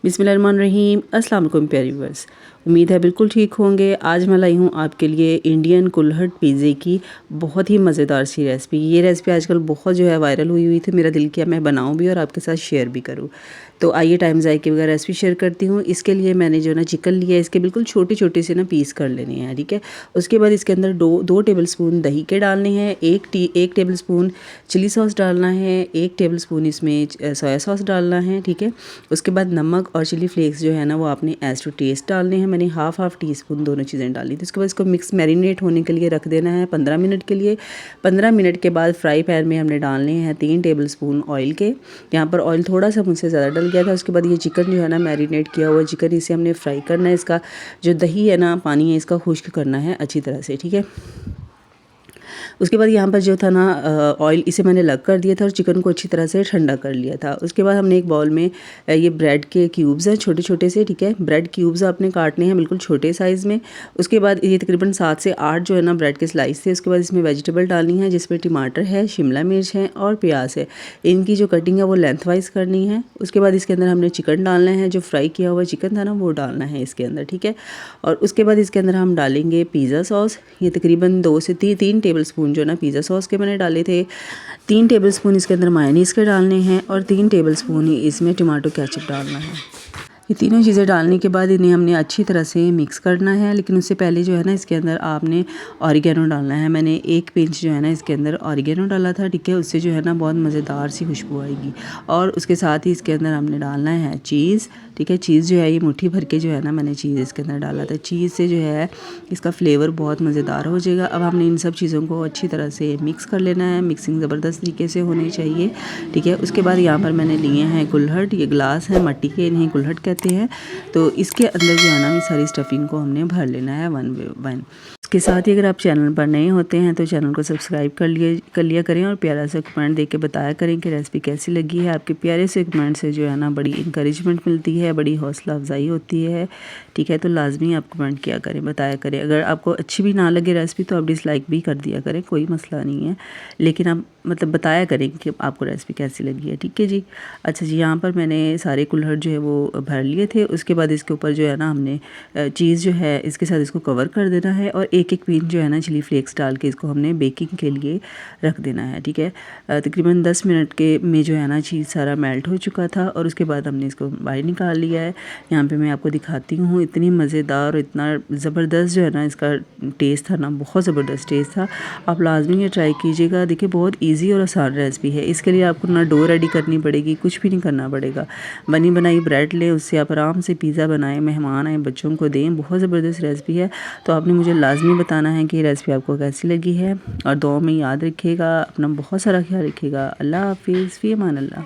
बिस्मिल्लाहिर्रहमानिर्रहीम। अस्सलाम वालेकुम प्यारे व्यूअर्स, उम्मीद है बिल्कुल ठीक होंगे। आज मैं लाई हूँ आपके लिए इंडियन कुल्हड़ पिज़्ज़े की बहुत ही मज़ेदार सी रेसिपी। ये रेसिपी आजकल बहुत जो है वायरल हुई थी। मेरा दिल किया मैं बनाऊँ भी और आपके साथ शेयर भी करूँ। तो आइए टाइम ज़ाय के बगैर रेसिपी शेयर करती हूँ। इसके लिए मैंने जो है ना चिकन लिया, इसके बिल्कुल छोटे छोटे से ना पीस कर लेने हैं, ठीक है। उसके बाद इसके अंदर दो टेबल स्पून दही के डालने हैं, एक टेबल स्पून चिली सॉस डालना है, 1 टेबल स्पून इसमें सोया सॉस डालना है, ठीक है। उसके बाद नमक और चिली फ्लेक्स जो है ना वो आपने एज टू टेस्ट डालने हैं। मैंने हाफ टी स्पून दोनों चीज़ें डाली थी। उसके बाद इसको मिक्स मैरिनेट होने के लिए रख देना है 15 मिनट के लिए। 15 मिनट के बाद फ्राई पैन में हमने डालने हैं 3 टेबल स्पून ऑयल के। यहाँ पर ऑयल थोड़ा सा मुझसे ज़्यादा डल गया था। उसके बाद ये चिकन जो है ना मैरिनेट किया हुआ चिकन, इसे हमने फ्राई करना है। इसका जो दही है ना, पानी है, इसका खुश्क करना है अच्छी तरह से, ठीक है। उसके बाद यहाँ पर जो था ना ऑयल, इसे मैंने अलग कर दिया था और चिकन को अच्छी तरह से ठंडा कर लिया था। उसके बाद हमने एक बाउल में ये ब्रेड के क्यूब्स हैं छोटे छोटे से, ठीक है। ब्रेड क्यूब्स आपने काटने हैं बिल्कुल छोटे साइज़ में। उसके बाद ये तकरीबन 7 से 8 जो है ना ब्रेड के स्लाइस थे। उसके बाद इसमें वेजिटेबल डालनी है, जिसमें टमाटर है, शिमला मिर्च है और प्याज है। इनकी जो कटिंग है वो लेंथ वाइज करनी है। उसके बाद इसके अंदर हमने चिकन डालना है, जो फ्राई किया हुआ चिकन था ना वो डालना है इसके अंदर, ठीक है। और उसके बाद इसके अंदर हम डालेंगे पिज़्ज़ा सॉस। ये तकरीबन 2 से 3 टेबल स्पून जो है ना पिज़्ज़ा सॉस के मैंने डाले थे। 3 टेबल स्पून इसके अंदर मायोनीज़ के डालने हैं और 3 टेबल स्पून ही इसमें टमाटो केचप डालना है। ये तीनों चीज़ें डालने के बाद इन्हें हमने अच्छी तरह से मिक्स करना है। लेकिन उससे पहले जो है ना इसके अंदर आपने ऑरिगेनो डालना है। मैंने 1 पिंच जो है ना इसके अंदर ऑरिगेनो डाला था, ठीक है। उससे जो है ना बहुत मज़ेदार सी खुशबू आएगी। और उसके साथ ही इसके अंदर हमने डालना है चीज़, ठीक है। चीज़ जो है ये मुट्ठी भर के जो है ना मैंने चीज़ इसके अंदर डाला था। चीज़ से जो है इसका फ्लेवर बहुत मज़ेदार हो जाएगा। अब हमने इन सब चीज़ों को अच्छी तरह से मिक्स कर लेना है। मिक्सिंग ज़बरदस्त तरीके से होनी चाहिए, ठीक है। उसके बाद यहाँ पर मैंने लिए हैं कुल्हड़, ये ग्लास है मट्टी के, इन्हें कुल्हड़ कहते हैं। तो इसके अंदर जो है ना ये सारी स्टफिंग को हमने भर लेना है 1 बाय 1। इसके साथ ही अगर आप चैनल पर नए होते हैं तो चैनल को सब्सक्राइब कर लिया करें और प्यारा सा कमेंट दे के बताया करें कि रेसिपी कैसी लगी है। आपके प्यारे से कमेंट से जो है ना बड़ी इंकरेजमेंट मिलती है, बड़ी हौसला अफजाई होती है, ठीक है। तो लाजमी आप कमेंट किया करें, बताया करें। अगर आपको अच्छी भी ना लगे रेसिपी तो आप डिसलाइक भी कर दिया करें, कोई मसला नहीं है। लेकिन आप मतलब बताया करें कि आपको रेसिपी कैसी लगी है, ठीक है जी। अच्छा जी, यहाँ पर मैंने सारे कुल्हड़ जो है वो भर लिए थे। उसके बाद इसके ऊपर जो है ना हमने चीज़ जो है इसके साथ इसको कवर कर देना है और एक पिंच जो है ना चिली फ्लेक्स डाल के इसको हमने बेकिंग के लिए रख देना है, ठीक है। तकरीबन 10 मिनट के में जो है ना चीज़ सारा मेल्ट हो चुका था और उसके बाद हमने इसको बाहर निकाल लिया है। यहाँ पे मैं आपको दिखाती हूँ, इतनी मज़ेदार और इतना ज़बरदस्त जो है ना इसका टेस्ट था ना, बहुत ज़बरदस्त टेस्ट था। आप लाजमी ये ट्राई कीजिएगा। देखिए बहुत ईजी और आसान रेसिपी है। इसके लिए आपको ना डो रेडी करनी पड़ेगी, कुछ भी नहीं करना पड़ेगा। बनी बनाई ब्रेड लें, उससे आप आराम से पिज़्ज़ा बनाएं, मेहमान आए बच्चों को दें। बहुत ज़बरदस्त रेसिपी है। तो आपने मुझे लाजमी बताना है कि ये रेसिपी आपको कैसी लगी है और दुआ में याद रखिएगा। अपना बहुत सारा ख्याल रखिएगा। अल्लाह हाफिज़, फ़ी अमान अल्लाह।